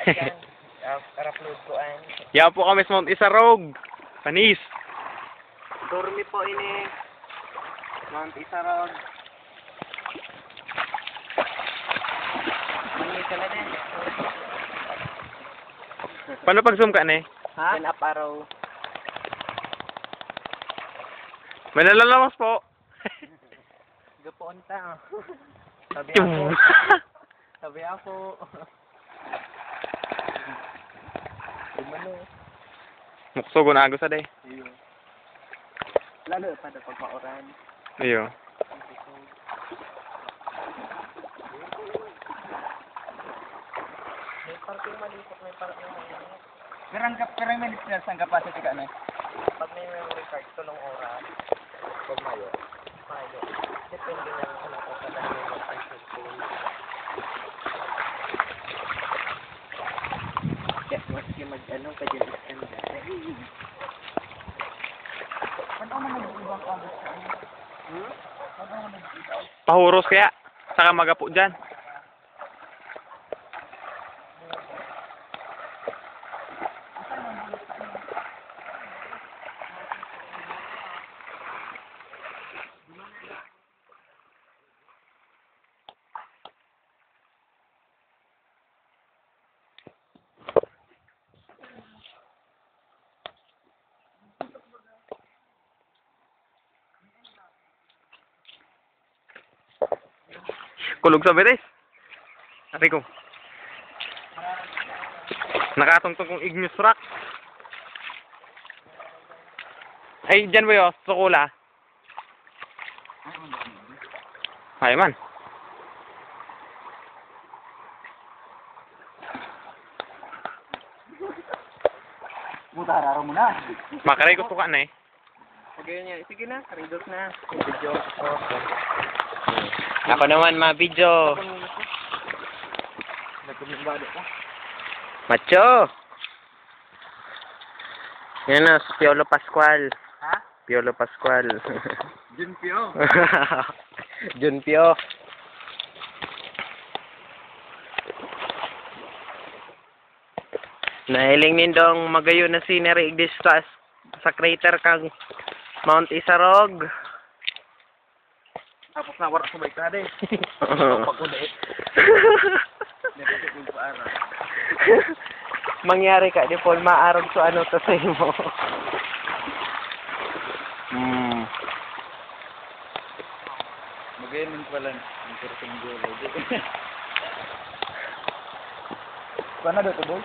Ayan. Para-upload ko ay. Yan po kami sa Mount Isarog. Panis. Dormi po ini. Mount Isarog. Mangit ka na din. Paano pag zoom ka na eh? Ha? Up arrow. May nalalamas po. Gapoon ta. Sabi ako. Sabi ako. Gumano. Muksugo na agos aday. Iyo. Lalo pa na pagmauran. Iyo. May parking malipot, may parking malipot. Perang minutes na sa capacity ka na. Pag may memory card, tulong oras. Pag mayo. Mayo. Depende na lang kung nakasalahan mo ang cellphone. Yes, maski mag-ano ka dyan iskanda. Ano mo nag-ibang agos ka? Ano mo nag-ibang? Pahuros kaya. Saka magapo dyan. Kulog sa beres. Ari ko. Nakatungtong kong igneous rock. Ay, dyan ba yun? Sukula. Ay, man. Muta hararo mo na. Makaray ko ka na eh. Sige niya. Sige na. Redos na. Video. Ako naman, ma-video. Nagkumimbado ka. Macho! Yan na, si Piolo Pascual. Ha? Piolo Pascual. Junpyo. Junpyo. Nahiling nindong magayo na scenery igdis sa crater kang Mount Isarog. Tapos na warak sabay ka din. Pagkulit. Nagkakit mo araw. Mangyari ka, di Paul, maarog so ano to sa mo. Magayon pala. Ang kurting geology. Paano daw ito, boy?